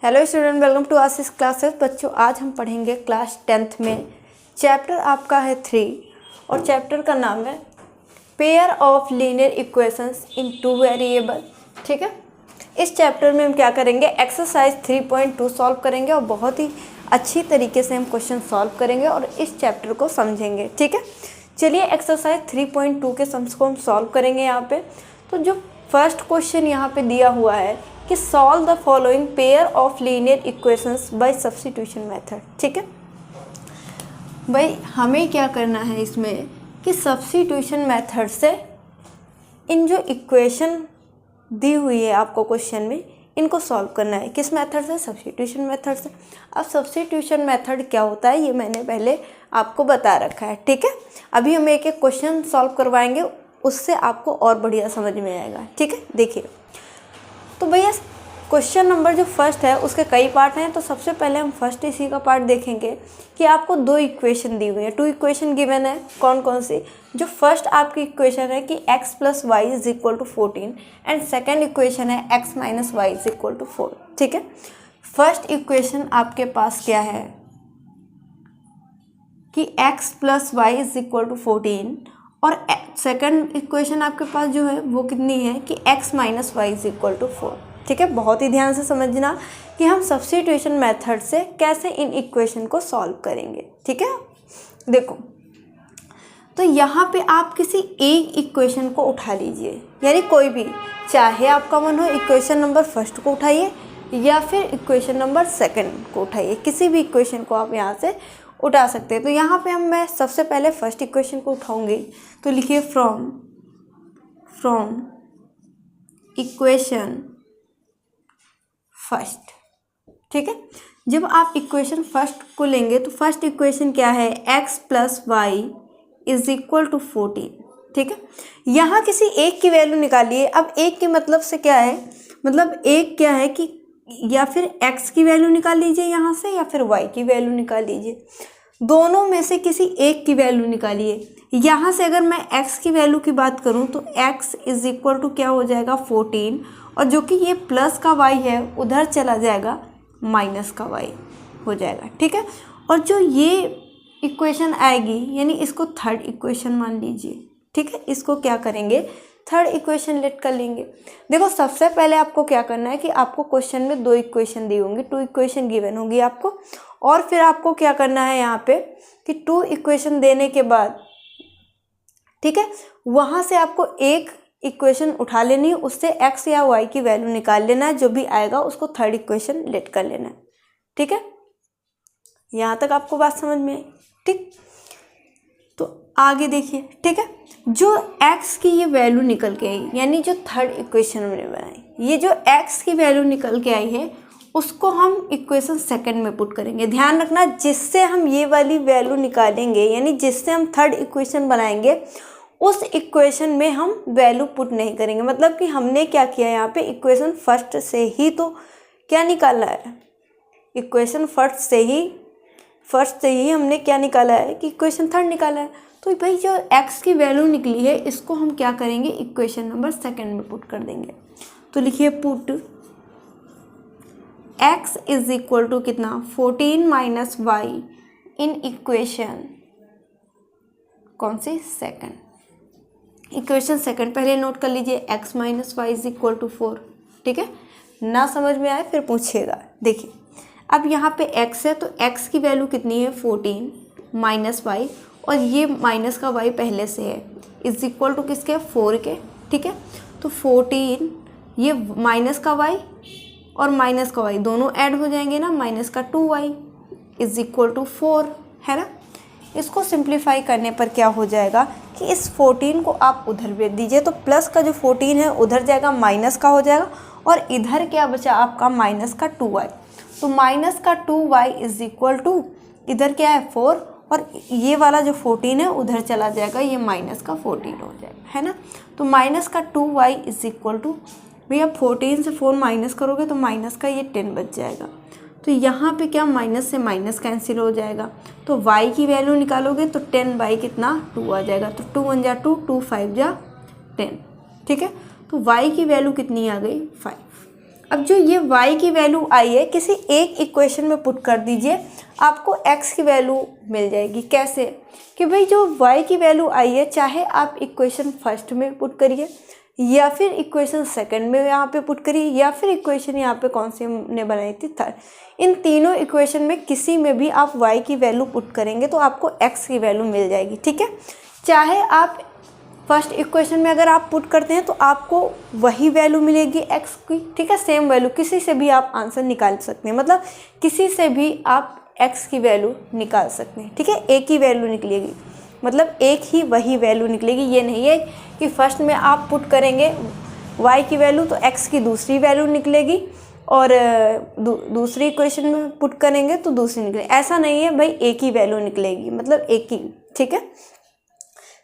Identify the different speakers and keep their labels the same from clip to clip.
Speaker 1: Hello student, welcome to Ashish classes. बच्चों, आज हम पढ़ेंगे क्लास 10th में चैप्टर आपका है 3 और चैप्टर का नाम है pair of linear equations in 2 variable. ठीक है, इस चैप्टर में हम क्या करेंगे, एक्सरसाइज 3.2 सॉल्व करेंगे और बहुत ही अच्छी तरीके से हम क्वेश्चन सॉल्व करेंगे और इस चैप्टर को समझेंगे। ठीक है, चलिए एक्सरसाइज 3.2 के सम्स को हम सॉल्व करेंगे। यहाँ पे तो जो फर्स्ट क्वेश्चन यहाँ पे दिया हुआ है कि solve the following pair of linear equations bye substitution method. ठीक है भाई, हमें क्या करना है इसमें कि सब्स्टिट्यूशन मेथड से इन जो इक्वेशन दी हुई है आपको क्वेश्चन में, इनको सॉल्व करना है। किस मेथड से? सब्स्टिट्यूशन मेथड से। अब सब्स्टिट्यूशन मेथड क्या होता है ये मैंने पहले आपको बता रखा है। ठीक है, अभी हम एक एक क्वेश्चन सॉल्व करवाएंगे, उससे आपको और बढ़िया समझ में आएगा। ठीक है, देखिए तो भैया क्वेश्चन नंबर जो फर्स्ट है उसके कई पार्ट हैं, तो सबसे पहले हम फर्स्ट इसी का पार्ट देखेंगे कि आपको 2 इक्वेशन दी हुई है। 2 इक्वेशन गिवन है। कौन कौन सी? जो फर्स्ट आपकी इक्वेशन है कि x + y = 14 and second equation है x - y = 4। ठीक है, फर्स्ट इक्वेशन आपके पास क्या है कि x + y = 14 और सेकंड इक्वेशन आपके पास जो है वो कितनी है कि x - y = 4। ठीक है, बहुत ही ध्यान से समझना कि हम सब्स्टिट्यूशन मेथड से कैसे इन इक्वेशन को सॉल्व करेंगे। ठीक है, देखो तो यहाँ पे आप किसी एक इक्वेशन को उठा लीजिए, यानी कोई भी, चाहे आपका मन हो इक्वेशन नंबर फर्स्ट को उठाइए या फिर इक्वेशन नंबर सेकंड को उठाइए, किसी भी इक्वेशन को आप यहाँ से उठा सकते हैं। तो यहाँ पे मैं सबसे पहले फर्स्ट इक्वेशन को उठाऊंगी, तो लिखिए फ्रॉम इक्वेशन फर्स्ट। ठीक है, जब आप इक्वेशन फर्स्ट को लेंगे तो फर्स्ट इक्वेशन क्या है, x + y = 14। ठीक है, यहाँ किसी एक की वैल्यू निकालिए। अब एक के मतलब से क्या है, मतलब एक क्या है कि या फिर x की वैल्यू निकाल लीजिए यहाँ से या फिर y की वैल्यू निकाल लीजिए, दोनों में से किसी एक की वैल्यू निकालिए। यहाँ से अगर मैं x की वैल्यू की बात करूँ तो x = क्या हो जाएगा 14, और जो कि ये प्लस का y है उधर चला जाएगा माइनस का y हो जाएगा। ठीक है, और जो ये इक्वेशन आएगी यानी इसको थर्ड इक्वेशन मान लीजिए। ठीक है, इसको क्या करेंगे, थर्ड इक्वेशन लेट कर लेंगे। देखो सबसे पहले आपको क्या करना है कि आपको क्वेश्चन में 2 इक्वेशन दी होंगी, 2 इक्वेशन गिवन होगी आपको, और फिर आपको क्या करना है यहाँ पे कि 2 इक्वेशन देने के बाद, ठीक है, वहाँ से आपको एक इक्वेशन उठा लेनी है, उससे x या y की वैल्यू निकाल लेना है, जो भी आएगा उसको थर्ड इक्वेशन लेट कर लेना है। ठीक है, यहाँ तक आपको बात समझ में आई? ठीक, तो आगे देखिए। ठीक है, जो x की ये वैल्यू निकल के आई, यानी जो थर्ड इक्वेशन मैंने बनाई, ये जो x की वैल्यू निकल के आई है उसको हम इक्वेशन सेकंड में पुट करेंगे। ध्यान रखना, जिससे हम ये वाली वैल्यू निकालेंगे यानी जिससे हम थर्ड इक्वेशन बनाएंगे उस इक्वेशन में हम वैल्यू पुट नहीं करेंगे। मतलब कि हमने क्या किया यहाँ पे, इक्वेशन फर्स्ट से ही तो क्या निकाला है, इक्वेशन फर्स्ट से ही हमने क्या निकाला है कि इक्वेशन थर्ड निकाला है। तो भाई जो x की वैल्यू निकली है इसको हम क्या करेंगे, इक्वेशन नंबर सेकंड में पुट कर देंगे। तो लिखिए पुट x = कितना 14 - y इन इक्वेशन कौन सी, सेकंड। इक्वेशन सेकंड पहले नोट कर लीजिए, x - y = 4। ठीक है, ना समझ में आए फिर पूछिएगा। देखिए अब यहाँ पे x है तो x की वैल्यू कितनी है 14 - y, और ये माइनस का y पहले से है, = किसके, 4 के। ठीक है, तो 14 ये माइनस का y और माइनस का y दोनों ऐड हो जाएंगे ना, माइनस का 2y = 4 है ना। इसको सिंप्लीफाई करने पर क्या हो जाएगा कि इस 14 को आप उधर भेज दीजिए, तो प्लस का जो 14 है उधर जाएगा, माइनस का हो जाएगा, और इधर क्या बचा आपका माइनस का 2y। तो माइनस का 2y = इधर क्या है 4, और ये वाला जो 14 है उधर चला जाएगा, ये माइनस का 14 हो जाएगा, है ना। तो माइनस का 2y = भैया 14 से 4 माइनस करोगे तो माइनस का ये 10 बच जाएगा। तो यहाँ पे क्या, माइनस से माइनस कैंसिल हो जाएगा, तो y की वैल्यू निकालोगे तो 10 कितना 2 आ जाएगा। तो 2 × 2 2 5 × 10। ठीक है, तो y की वैल्यू कितनी आ गई 5। अब जो ये y की वैल्यू आई है किसी एक इक्वेशन में पुट कर दीजिए, आपको x की वैल्यू मिल जाएगी। कैसे कि भाई जो y की वैल्यू आई है, चाहे आप इक्वेशन फर्स्ट में पुट करिए या फिर इक्वेशन सेकंड में यहाँ पे पुट करिए या फिर इक्वेशन यहाँ पे कौन सी हमने बनाई थी, थर्ड, इन तीनों इक्वेशन में किसी में भी आप y की वैल्यू पुट करेंगे तो आपको x की वैल्यू मिल जाएगी। ठीक है, चाहे आप फर्स्ट इक्वेशन में अगर आप पुट करते हैं तो आपको वही वैल्यू मिलेगी x की। ठीक है, सेम वैल्यू, किसी से भी आप आंसर निकाल सकते हैं, मतलब किसी से भी आप x की वैल्यू निकाल सकते हैं। ठीक है, एक ही वैल्यू निकलेगी, मतलब एक ही वही वैल्यू निकलेगी। ये नहीं है कि फर्स्ट में आप पुट करेंगे y की वैल्यू तो x की दूसरी वैल्यू निकलेगी और दूसरी इक्वेशन में पुट करेंगे तो दूसरी निकलेगी। ऐसा नहीं है भाई, एक ही वैल्यू निकलेगी, मतलब एक ही। ठीक है,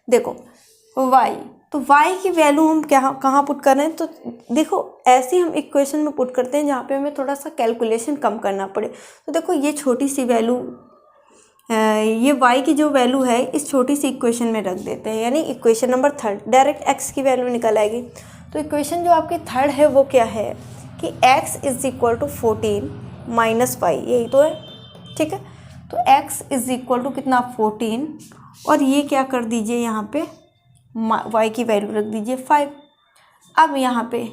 Speaker 1: देखो y, तो y की वैल्यू हम क्या कहाँ पुट कर रहे हैं, तो देखो ऐसे हम इक्वेशन में पुट करते हैं जहाँ पे हमें थोड़ा सा कैलकुलेशन कम करना पड़े। तो देखो ये छोटी सी वैल्यू, ये y की जो वैल्यू है इस छोटी सी इक्वेशन में रख देते हैं, यानी equation number third, direct x की वैल्यू निकल आएगी। तो इक्वेशन जो आपकी थर्ड है वो क्या है कि x is equal to 14 minus y, यही तो है। ठीक है, तो x इज इक्वल टू कितना 14, और ये क्या कर दीजिए यहाँ पे y की वैल्यू रख दीजिए 5। अब यहाँ पे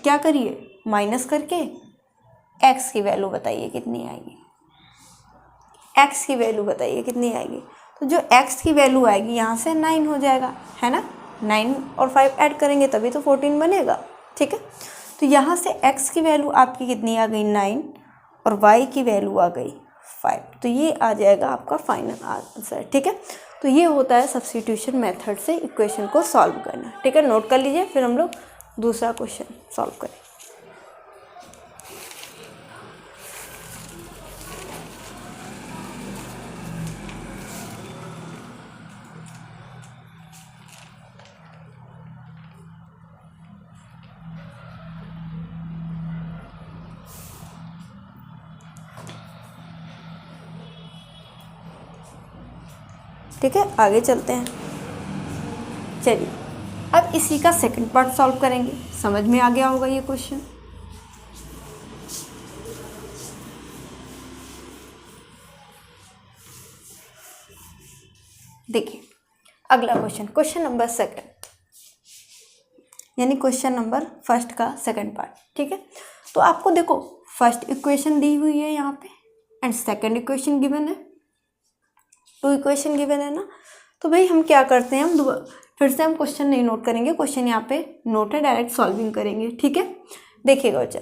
Speaker 1: क्या करिए, माइनस करके x की वैल्यू बताइए कितनी आएगी, x की वैल्यू बताइए कितनी आएगी। तो जो x की वैल्यू आएगी यहाँ से 9 हो जाएगा, है ना, 9 और 5 ऐड करेंगे तभी तो 14 बनेगा। ठीक है, तो यहाँ से x की वैल्यू आपकी कितनी आ गई 9 और y की वैल्यू आ गई 5, तो ये आ जाएगा आपका फाइनल आंसर। ठीक है, तो ये होता है सब्स्टिट्यूशन मेथड से इक्वेशन को सॉल्व करना। ठीक है, नोट कर लीजिए, फिर हम लोग दूसरा क्वेश्चन सॉल्व करें। ठीक है, आगे चलते हैं। चलिए अब इसी का सेकंड पार्ट सॉल्व करेंगे। समझ में आ गया होगा ये क्वेश्चन। देखिए अगला क्वेश्चन, क्वेश्चन नंबर सेकंड, यानी क्वेश्चन नंबर फर्स्ट का सेकंड पार्ट। ठीक है, तो आपको देखो फर्स्ट इक्वेशन दी हुई है यहाँ पे एंड सेकंड इक्वेशन गिवन है, 2 इक्वेशन गिवन है ना। तो भाई हम क्या करते हैं, हम फिर से हम क्वेश्चन नहीं नोट करेंगे, क्वेश्चन यहाँ पे नोट है, डायरेक्ट सॉल्विंग करेंगे। ठीक है, देखिएगा बच्चा,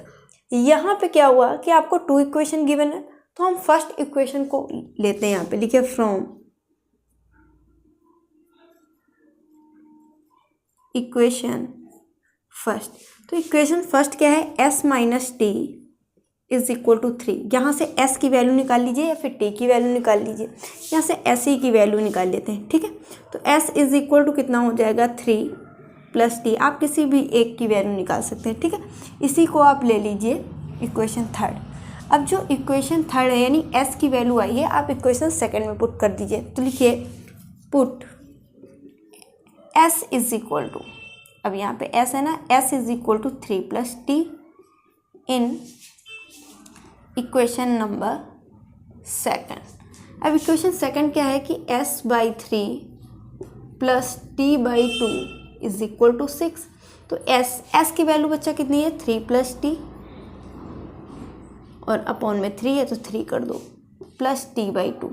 Speaker 1: यहाँ पे क्या हुआ कि आपको 2 इक्वेशन गिवन है, तो हम फर्स्ट इक्वेशन को लेते हैं। यहाँ पे लिखिए फ्रॉम इक्वेशन फर्स्ट। तो इक्वेशन फर्स्ट क्या है, s minus T is equal to 3। यहाँ से s की वैल्यू निकाल लीजिए या फिर t की वैल्यू निकाल लीजिए, यहाँ से s ही की वैल्यू निकाल लेते हैं। ठीक है, तो s इज इक्वल टू कितना हो जाएगा 3 प्लस t, आप किसी भी एक की वैल्यू निकाल सकते हैं। ठीक है, इसी को आप ले लीजिए इक्वेशन थर्ड। अब जो इक्वेशन थर्ड है यानी s की वैल्यू आई है, आप इक्वेशन सेकेंड में पुट कर दीजिए। तो लिखिए put s is equal to, अब यहाँ पे s है ना, s is equal to 3 plus T in equation number second. अब इक्वेशन सेकंड क्या है कि s/3 plus t/2 is equal to 6। तो s की वैल्यू बच्चा कितनी है 3 प्लस टी, और अपॉन में 3 है तो 3 कर दो, plus t/2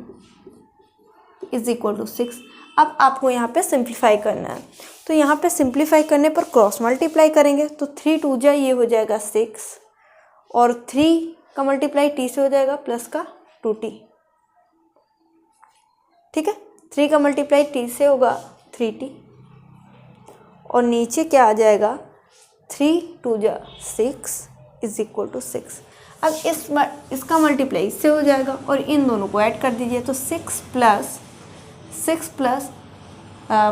Speaker 1: is equal to 6। अब आपको यहाँ पे सिंप्लीफाई करना है, तो यहाँ पे सिंप्लीफाई करने पर क्रॉस मल्टीप्लाई करेंगे, तो 3 2 जा ये हो जाएगा 6 और 3 का मल्टीप्लाई टी से हो जाएगा प्लस का 2t। ठीक है, 3 का मल्टीप्लाई टी से होगा 3t और नीचे क्या आ जाएगा 3 2 जा 6 इज इक्वल टू 6। अब इसका मल्टीप्लाई इससे हो जाएगा और इन दोनों को ऐड कर दीजिए, तो 6 प्लस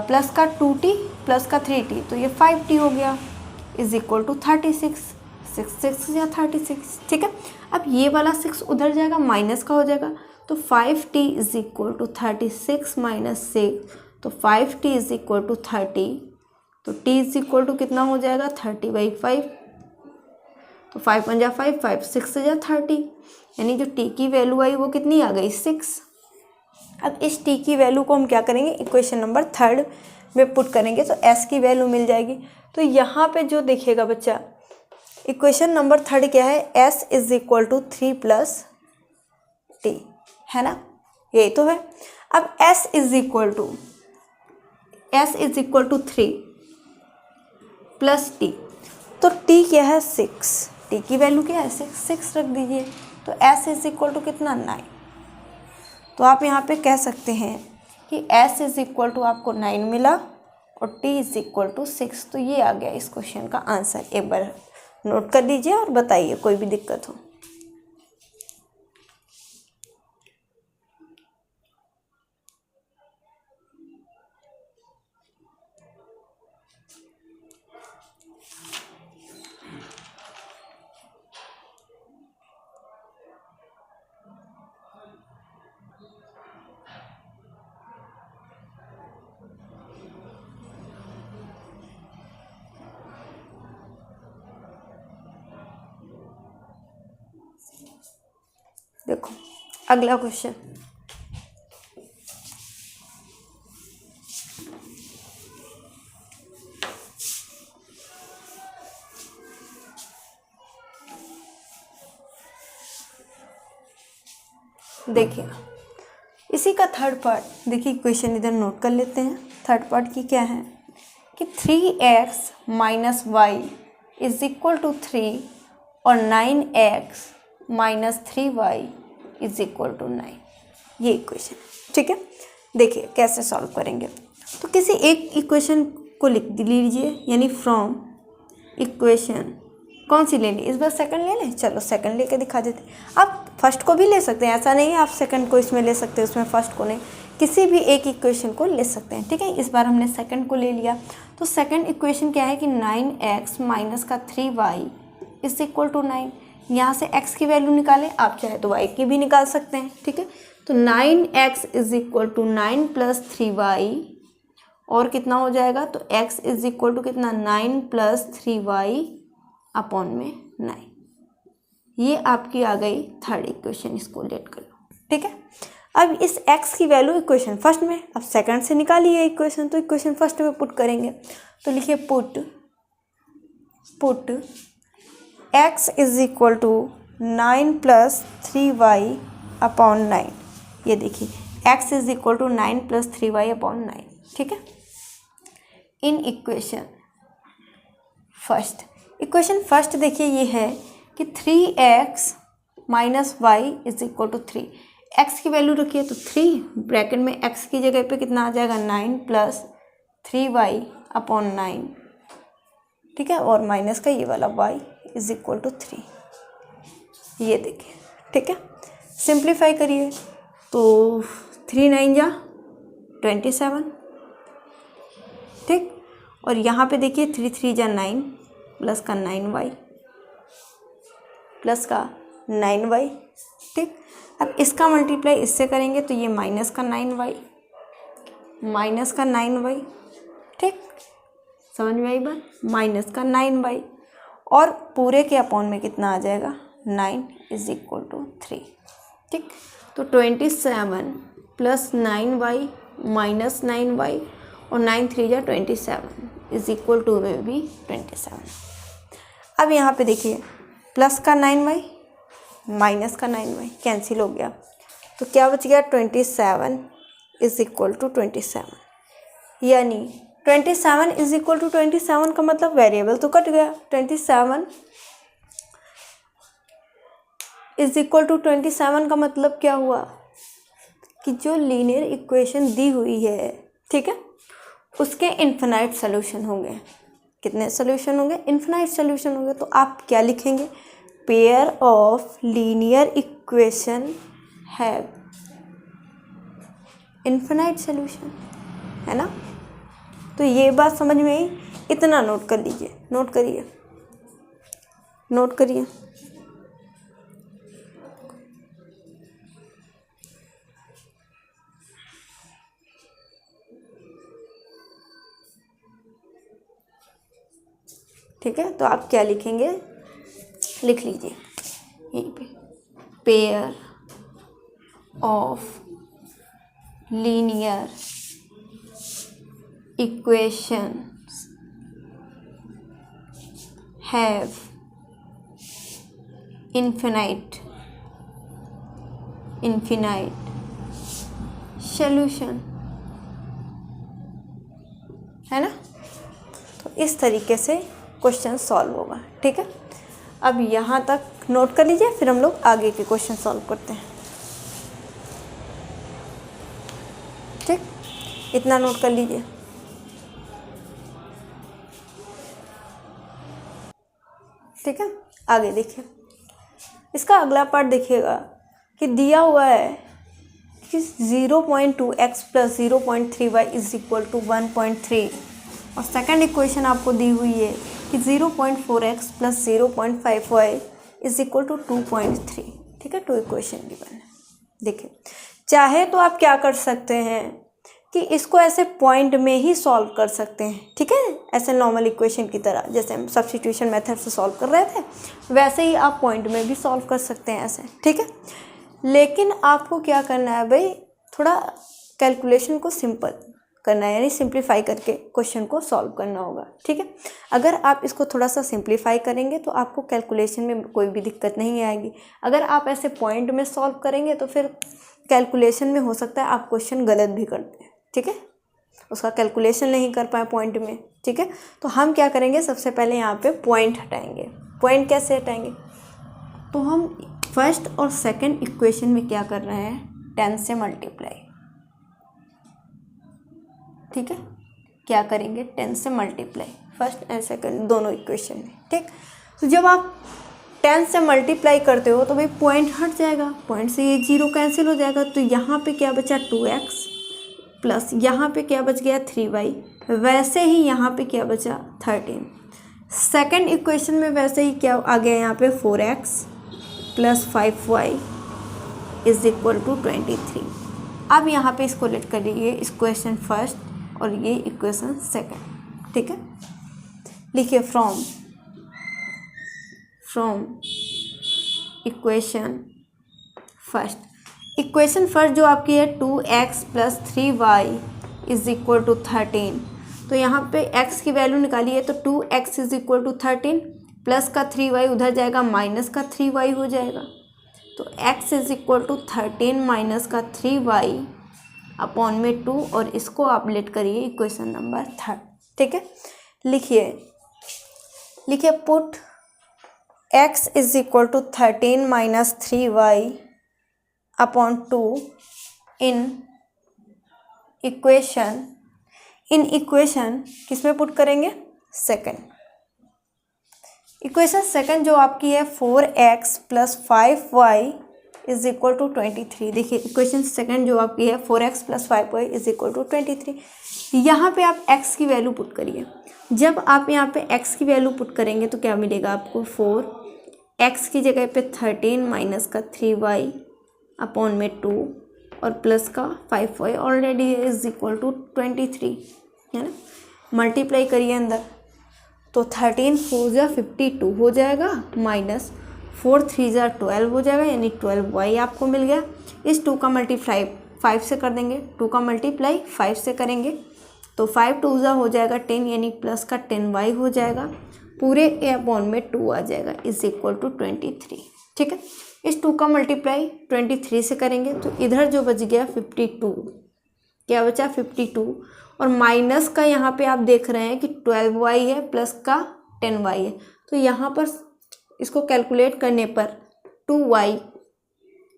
Speaker 1: प्लस का 2t प्लस का 3t, तो ये 5t हो गया इज इक्वल टू 36। 6 या 36। ठीक है, अब ये वाला 6 उधर जाएगा, माइनस का हो जाएगा, तो 5t is equal to 36 minus 6, तो 5t इज इक्वल टू 30, तो t इज इक्वल टू कितना हो जाएगा 30/5, तो तो 5 1 जा 5, 5 6 जा 30, यानी जो टी की वैल्यू आई वो कितनी आ गई 6। अब इस टी की वैल्यू को हम क्या करेंगे, इक्वेशन नंबर 3 में पुट करेंगे तो एस की वैल्यू मिल जाएगी। तो यहाँ पे जो देखिएगा बच्चा, इक्वेशन नंबर 3 क्या है, S is equal to 3 plus T, है ना, यही तो है। अब S is equal to 3 plus T, तो टी क्या है 6, टी की वैल्यू क्या है 6 रख दीजिए। तो एस इज इक्वल टू कितना 9। तो आप यहाँ पे कह सकते हैं कि एस इज इक्वल टू आपको 9 मिला और टी इज इक्वल टू 6। तो ये आ गया इस क्वेश्चन का आंसर। एक बार नोट कर लीजिए और बताइए कोई भी दिक्कत हो। देखो अगला क्वेश्चन, देखिए इसी का थर्ड पार्ट, देखिए क्वेश्चन इधर नोट कर लेते हैं। थर्ड पार्ट की क्या है कि 3x minus y is equal to 3 और 9x minus 3y is equal to 9, ये इक्वेशन, ठीक है। देखिए कैसे सॉल्व करेंगे, तो किसी एक इक्वेशन को लिख लीजिए, यानी फ्रॉम इक्वेशन कौन सी लेनी, इस बार सेकंड ले लें, चलो सेकंड लेके दिखा देते हैं। आप फर्स्ट को भी ले सकते हैं, ऐसा नहीं है आप सेकंड को इसमें ले सकते हैं उसमें फर्स्ट को नहीं, किसी भी एक इक्वेशन को ले सकते हैं, ठीक है। इस बार हमने सेकंड को ले लिया। तो सेकंड इक्वेशन क्या है कि 9x माइनस का 3y इज इक्वल टू 9। यहाँ से x की वैल्यू निकालें, आप चाहे तो y की भी निकाल सकते हैं, ठीक है। तो 9x is equal to 9 plus 3y और कितना हो जाएगा, तो x इज इक्वल टू कितना 9 प्लस 3y अपॉन में 9। ये आपकी आ गई थर्ड इक्वेशन, इसको लेट कर लो, ठीक है। अब इस x की वैल्यू इक्वेशन फर्स्ट में, अब सेकंड से निकालिए इक्वेशन, तो इक्वेशन फर्स्ट में पुट करेंगे। तो लिखिए put x is equal to 9 plus 3y upon 9। ये देखिए x is equal to 9 plus 3y upon 9, ठीक है। इन इक्वेशन फर्स्ट देखिए ये है कि 3x minus y is equal to 3। x की वैल्यू रखिए तो 3, ब्रैकेट में x की जगह पे कितना आ जाएगा 9 प्लस 3y अपॉन 9, ठीक है, और माइनस का ये वाला y इज इक्वल टू 3। ये देखिए, ठीक है। सिंप्लीफाई करिए तो 3 9 जा 27, ठीक। और यहाँ पे देखिए 3 3 जा 9 प्लस का 9y प्लस का 9y, ठीक। अब इसका मल्टीप्लाई इससे करेंगे तो ये माइनस का 9y माइनस का 9y, ठीक, समझ में आई बात, माइनस का 9y और पूरे के अपॉन में कितना आ जाएगा 9 इज इक्वल टू 3, ठीक। तो 27 प्लस 9y माइनस 9y और 9 3 जा 27 इज इक्वल टू में भी 27। अब यहाँ पे देखिए प्लस का 9y माइनस का 9y कैंसिल हो गया, तो क्या बच गया 27 इज इक्वल टू 27, यानी 27 इज इक्वल टू 27 का मतलब वेरिएबल तो कट गया। 27 इज इक्वल टू 27 का मतलब क्या हुआ कि जो लीनियर इक्वेशन दी हुई है, ठीक है, उसके इन्फिनाइट सोल्यूशन होंगे। कितने सोल्यूशन होंगे, इन्फिनाइट सोल्यूशन होंगे। तो आप क्या लिखेंगे, pair of linear equation have infinite solution, है ना। तो ये बात समझ में आई, इतना नोट कर लीजिए, नोट करिए। ठीक है, तो आप क्या लिखेंगे, लिख लीजिए यहीं पे, pair of linear equations have infinite solution, है ना। तो इस तरीके से क्वेश्चन सॉल्व होगा, ठीक है। अब यहाँ तक नोट कर लीजिए, फिर हम लोग आगे के क्वेश्चन सॉल्व करते हैं, ठीक। इतना नोट कर लीजिए। ठीक है, आगे देखिए, इसका अगला पार्ट देखिएगा कि दिया हुआ है कि 0.2x plus 0.3y is equal to 1.3, और सेकंड इक्वेशन आपको दी हुई है कि 0.4x plus 0.5y is equal to 2.3, ठीक है। 2 इक्वेशन गिवन है। देखिए, चाहे तो आप क्या कर सकते हैं कि इसको ऐसे पॉइंट में ही सॉल्व कर सकते हैं, ठीक है, ऐसे नॉर्मल इक्वेशन की तरह, जैसे हम सब्स्टिट्यूशन मेथड से सॉल्व कर रहे थे वैसे ही आप पॉइंट में भी सॉल्व कर सकते हैं ऐसे, ठीक है। लेकिन आपको क्या करना है भाई, थोड़ा कैलकुलेशन को सिंपल करना है, यानी सिंप्लीफाई करके क्वेश्चन को सॉल्व करना होगा, ठीक है। अगर आप इसको थोड़ा सा सिंप्लीफाई करेंगे तो आपको कैलकुलेशन में कोई भी दिक्कत नहीं आएगी। अगर आप ऐसे पॉइंट में सॉल्व करेंगे तो फिर कैलकुलेशन में हो सकता है आप क्वेश्चन गलत भी कर दें, ठीक है, उसका कैलकुलेशन नहीं कर पाए पॉइंट में, ठीक है। तो हम क्या करेंगे, सबसे पहले यहाँ पे पॉइंट हटाएंगे। पॉइंट कैसे हटाएंगे, तो हम फर्स्ट और सेकंड इक्वेशन में क्या कर रहे हैं, 10 से मल्टीप्लाई, ठीक है। क्या करेंगे, 10 से मल्टीप्लाई फर्स्ट एंड सेकंड दोनों इक्वेशन में, ठीक। तो जब आप 10 से मल्टीप्लाई करते हो तो भाई पॉइंट हट जाएगा, पॉइंट से ये 0 कैंसिल हो जाएगा, तो यहाँ पे क्या बचा 2x प्लस यहाँ पे क्या बच गया 3y, वैसे ही यहाँ पे क्या बचा 13। सेकंड इक्वेशन में वैसे ही क्या आ गया यहाँ पे 4x plus 5y is equal to 23। अब यहाँ पे इसको लेट कर लीजिए, इक्वेशन फर्स्ट और ये इक्वेशन सेकंड, ठीक है। लिखिए from equation first, equation first जो आपकी है 2x plus 3y is equal to 13, तो यहाँ पे x की वैल्यू निकालिए, तो 2x is equal to 13, plus का 3y उधर जाएगा, माइनस का 3y हो जाएगा, तो x is equal to 13 minus का 3y अपॉन में 2, और इसको आप लेट करिए इक्वेशन नंबर 3, ठीक है। लिखिए put x is equal to 13 minus 3y upon 2 in equation किस में पुट करेंगे, सेकंड इक्वेशन सेकंड जो आपकी है 4x plus 5y is equal to 23। देखिए इक्वेशन सेकंड जो आपकी है 4x plus 5y is equal to 23। यहाँ पे आप x की वैल्यू पुट करिए। जब आप यहाँ पे x की वैल्यू पुट करेंगे तो क्या मिलेगा आपको, 4x की जगह पे 13 माइनस का 3y अपॉन में 2 और प्लस का 5y already is equal to 23, है ना। मल्टीप्लाई करिए अंदर, तो 13 4 जा 52 हो जाएगा, माइनस 4 3 जा 12 हो जाएगा, यानी 12y आपको मिल गया। इस 2 का मल्टीप्लाई 5 से कर देंगे, 2 का मल्टीप्लाई 5 से करेंगे तो 5 2 जा हो जाएगा 10, यानी प्लस का 10y हो जाएगा, पूरे a अपॉन में 2 आ जाएगा, इज इक्वल टू 23, ठीक है। इस 2 का मल्टीप्लाई 23 से करेंगे तो इधर जो बच गया 52, क्या बचा 52, और माइनस का यहाँ पे आप देख रहे हैं कि 12y है प्लस का 10y है, तो यहाँ पर इसको कैलकुलेट करने पर 2y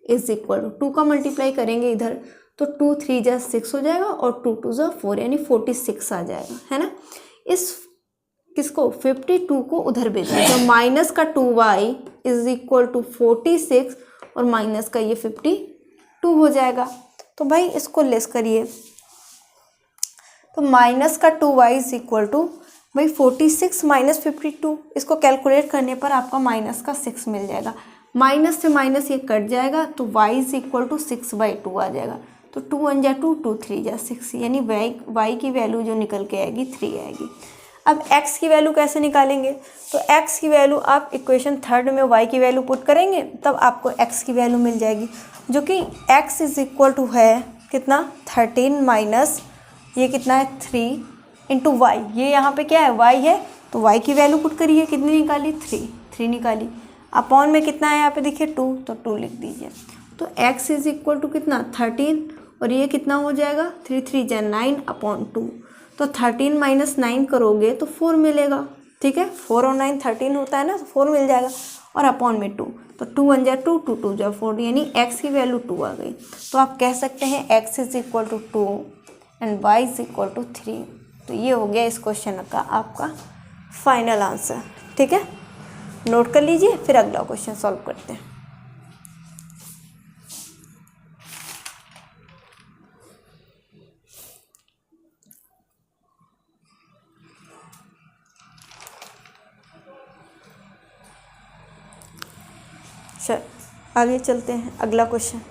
Speaker 1: इज इक्वल टू 2 का मल्टीप्लाई करेंगे इधर तो 2 3 जा 6 हो जाएगा और 2 2 जा 4, यानी 46 आ जाएगा, है ना। इस किसको 52 को उधर भेजेंगे, तो माइनस का 2y इज इक्वल टू 46 और माइनस का ये 52 हो जाएगा। तो भाई इसको लेस करिए, तो माइनस का 2y इज इक्वल टू भाई 46 माइनस 52, इसको कैलकुलेट करने पर आपका माइनस का 6 मिल जाएगा। माइनस से माइनस ये कट जाएगा तो y इज इक्वल टू 6/2 आ जाएगा, तो 2 1 जा 2 2 3 जा 6, यानी y की वैल्यू जो निकल के आएगी 3 आएगी। अब x की वैल्यू कैसे निकालेंगे, तो x की वैल्यू आप इक्वेशन थर्ड में y की वैल्यू पुट करेंगे तब आपको x की वैल्यू मिल जाएगी, जो कि x इज इक्वल टू है कितना 13 माइनस ये कितना है 3 इंटू वाई, ये यहाँ पे क्या है y है, तो y की वैल्यू पुट करिए, कितनी निकाली 3 निकाली, अपॉन में कितना है यहाँ पे देखिए 2, तो 2 लिख दीजिए। तो x इज इक्वल टू कितना 13 और ये कितना हो जाएगा 3 3 जा 9 अपॉन 2, तो 13 माइनस 9 करोगे तो 4 मिलेगा, ठीक है, 4 और 9 13 होता है ना, तो 4 मिल जाएगा और अपॉन में 2, तो 2 1 जा 2 2 2 जा 4, यानी x की वैल्यू 2 आ गई। तो आप कह सकते हैं x is equal to 2 and y is equal to 3। तो ये हो गया इस क्वेश्चन का आपका फाइनल आंसर, ठीक है, नोट कर लीजिए, फिर अगला क्वेश्चन सॉल्व करते हैं। चल आगे चलते हैं, अगला क्वेश्चन।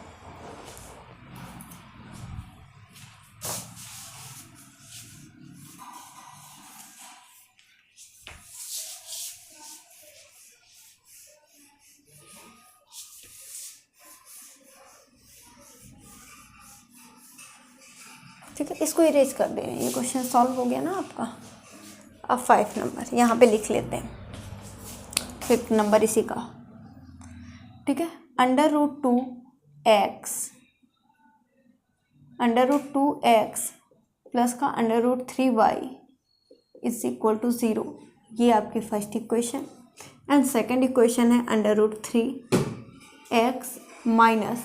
Speaker 1: ठीक है, इसको इरेज कर दे रहे हैं, ये क्वेश्चन सॉल्व हो गया ना आपका। अब 5 नंबर यहाँ पे लिख लेते हैं, 5th नंबर इसी का, ठीक है, √2x प्लस का √3y इज इक्वल टू 0, ये आपकी first equation. And second equation है √3x minus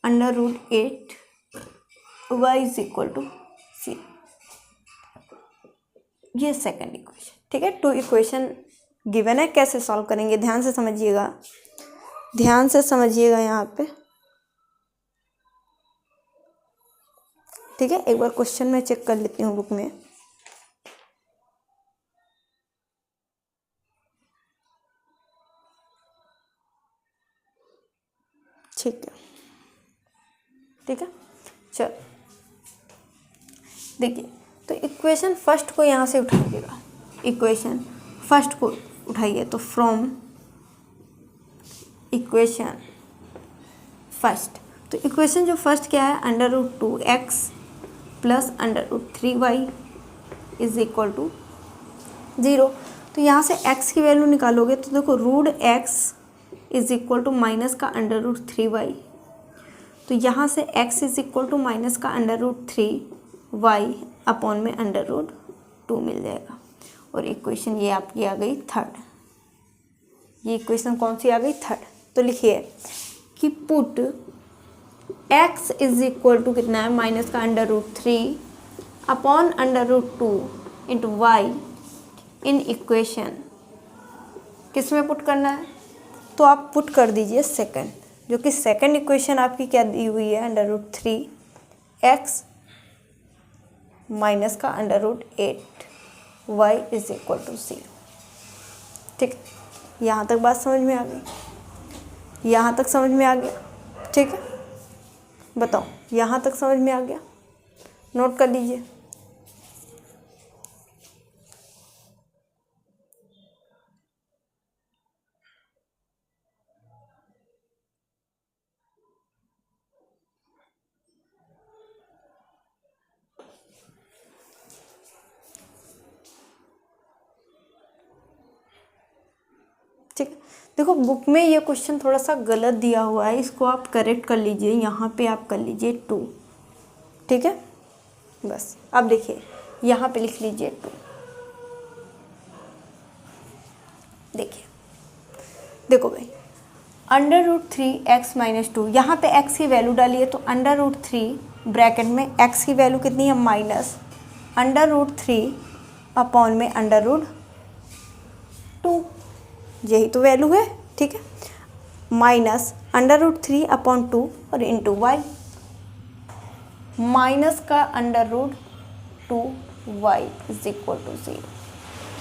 Speaker 1: √8y is equal to 0, ये सेकेंड इक्वेशन, ठीक है। 2 इक्वेशन गिवन है, कैसे सॉल्व करेंगे ध्यान से समझिएगा, ध्यान से समझिएगा यहाँ पे, ठीक है। एक बार क्वेश्चन में चेक कर लेती हूँ बुक में, ठीक है, ठीक है। चल देखिए, तो इक्वेशन फर्स्ट को यहाँ से उठाइएगा, इक्वेशन फर्स्ट को उठाइए, तो फ्रॉम इक्वेशन फर्स्ट, तो इक्वेशन जो फर्स्ट क्या है √2x plus √3y is equal to 0। तो यहाँ से x की वैल्यू निकालोगे तो देखो √x is equal to minus का √3y, तो यहाँ से x is equal to minus का √3y अपॉन में √2 मिल जाएगा। और इक्वेशन ये आपकी आ गई थर्ड, ये इक्वेशन कौन सी आ गई थर्ड। तो लिखिए कि put x is equal to कितना है माइनस का √3 upon √2 into y in equation, किस में पुट करना है, तो आप पुट कर दीजिए सेकंड, जो कि सेकंड इक्वेशन आपकी क्या दी हुई है √3x माइनस का √8y इज इक्वल टू 0, ठीक। यहाँ तक बात समझ में आ गई, यहाँ तक समझ में आ गया, ठीक है, बताओ यहाँ तक समझ में आ गया, नोट कर लीजिए। ठीक, देखो बुक में ये क्वेश्चन थोड़ा सा गलत दिया हुआ है, इसको आप करेक्ट कर लीजिए, यहाँ पे आप कर लीजिए 2, ठीक है, बस। अब देखिए यहाँ पे लिख लीजिए 2, देखिए, देखो भाई √3x माइनस 2, यहाँ पे x की वैल्यू डालिए, तो √3 ब्रैकेट में x की वैल्यू कितनी है माइनस √3 अपॉन में √2, यही तो वैल्यू है, ठीक है, माइनस √3 अपॉन 2 और इंटू वाई, माइनस का √2y is equal to 0।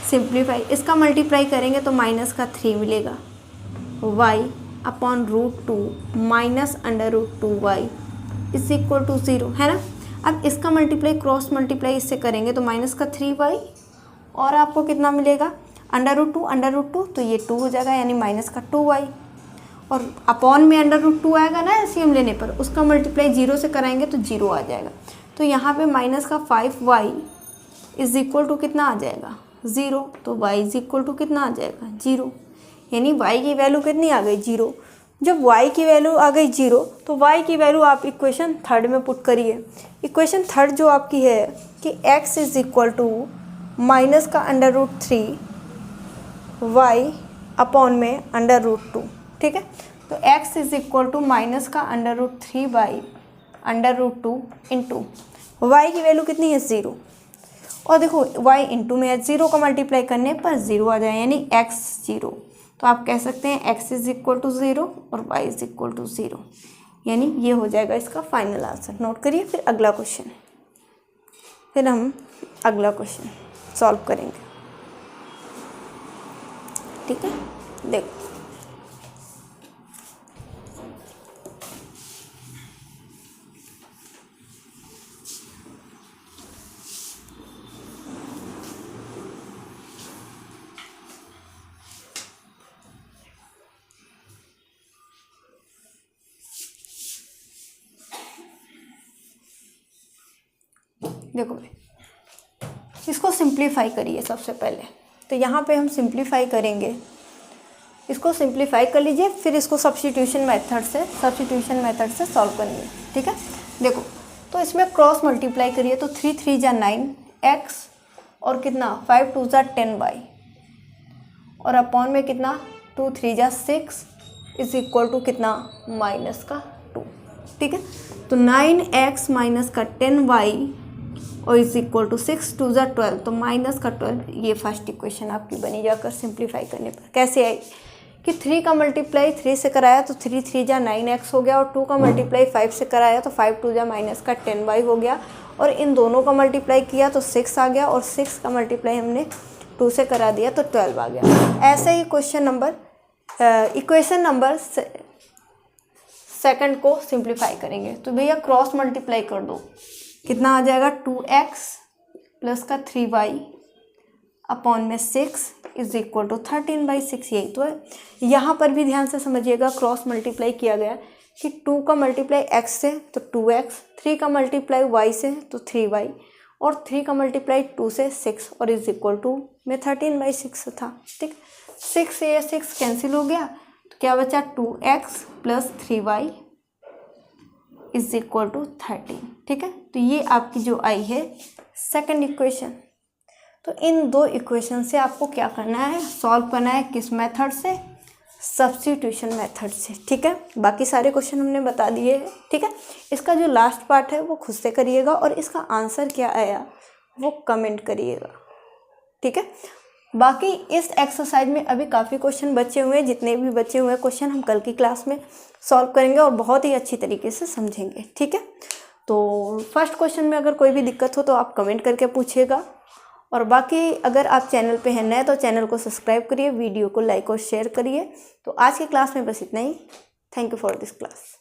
Speaker 1: Simplify, इसका मल्टीप्लाई करेंगे तो माइनस का 3 मिलेगा, y upon √2 minus √2y is equal to 0, है ना। अब इसका मल्टीप्लाई क्रॉस मल्टीप्लाई इससे करेंगे तो माइनस का 3y और आपको कितना मिलेगा, √2 तो ये 2 हो जाएगा, यानी माइनस का 2y, और अपॉन में √2 आएगा ना एलसीएम लेने पर, उसका मल्टीप्लाई 0 से कराएंगे तो 0 आ जाएगा। तो यहाँ पे माइनस का 5y इज इक्वल टू कितना आ जाएगा, 0। तो y इज इक्वल टू कितना आ जाएगा, 0, यानी y की वैल्यू कितनी आ गई, 0। जब y की वैल्यू आ गई 0 तो y की वैल्यू आप इक्वेशन थर्ड में पुट करिए। इक्वेशन थर्ड जो आपकी है कि x is equal to minus का √3 y अपॉन में √2, ठीक है। तो x is equal to minus का √3 बाई √2 इंटू y की वैल्यू कितनी है, 0। और देखो y इंटू में है, 0 का मल्टीप्लाई करने पर 0 आ जाए, यानी x 0। तो आप कह सकते हैं x इज इक्वल टू 0 और y इज इक्वल टू 0, यानी ये हो जाएगा इसका फाइनल आंसर। नोट करिए। फिर अगला क्वेश्चन, फिर हम अगला क्वेश्चन सॉल्व करेंगे, ठीक है। देखो देखो भाई, इसको सिंप्लीफाई करिए सबसे पहले। तो यहाँ पे हम सिंप्लीफाई करेंगे, इसको सिंप्लीफाई कर लीजिए, फिर इसको सब्स्टिट्यूशन मेथड से सॉल्व करेंगे, ठीक है। देखो तो इसमें क्रॉस मल्टीप्लाई करिए, तो 3 3 जा 9x और कितना 5 2 जा 10y और अपॉन में कितना 2 3 जा 6 इज इक्वल टू कितना माइनस का 2, ठीक है। तो 9x माइनस का 10y और इज इक्वल टू 6 2 जा 12, तो माइनस का 12। ये फर्स्ट इक्वेशन आपकी बनी जाकर सिंप्लीफाई करने पर कैसे आई कि 3 का मल्टीप्लाई 3 से कराया तो 3 3 जा 9x हो गया, और 2 का मल्टीप्लाई 5 से कराया तो 5 2 जा माइनस का 10y हो गया, और इन दोनों का मल्टीप्लाई किया तो 6 आ गया, और 6 का मल्टीप्लाई हमने 2 से करा दिया तो 12 आ गया। ऐसे ही इक्वेशन नंबर सेकंड को सिंप्लीफाई करेंगे। तो भैया क्रॉस मल्टीप्लाई कर दो, कितना आ जाएगा 2x प्लस का 3y अपॉन में 6 इज इक्वल टू 13/6। यही तो है। यहाँ पर भी ध्यान से समझिएगा, क्रॉस मल्टीप्लाई किया गया कि 2 का मल्टीप्लाई x से तो 2x, 3 का मल्टीप्लाई y से तो 3y, और 3 का मल्टीप्लाई 2 से 6 और इज इक्वल टू में 13/6 था, ठीक। 6 से ये 6 कैंसिल हो गया, तो क्या बचा 2x plus 3y is equal to 13, ठीक है। तो ये आपकी जो आई है सेकंड इक्वेशन। तो इन दो इक्वेशन से आपको क्या करना है, सॉल्व करना है, किस मेथड से, सब्स्टिट्यूशन मेथड से, ठीक है। बाकी सारे क्वेश्चन हमने बता दिए हैं, ठीक है। इसका जो लास्ट पार्ट है वो खुद से करिएगा, और इसका आंसर क्या आया वो कमेंट करिएगा, ठीक है। बाकी इस एक्सरसाइज में अभी काफ़ी क्वेश्चन बचे हुए हैं, जितने भी बचे हुए क्वेश्चन हम कल की क्लास में सॉल्व करेंगे और बहुत ही अच्छी तरीके से समझेंगे, ठीक है। तो फर्स्ट क्वेश्चन में अगर कोई भी दिक्कत हो तो आप कमेंट करके पूछिएगा, और बाकी अगर आप चैनल पे हैं नए तो चैनल को सब्सक्राइब करिए, वीडियो को लाइक और शेयर करिए। तो आज की क्लास में बस इतना ही। Thank you for this class.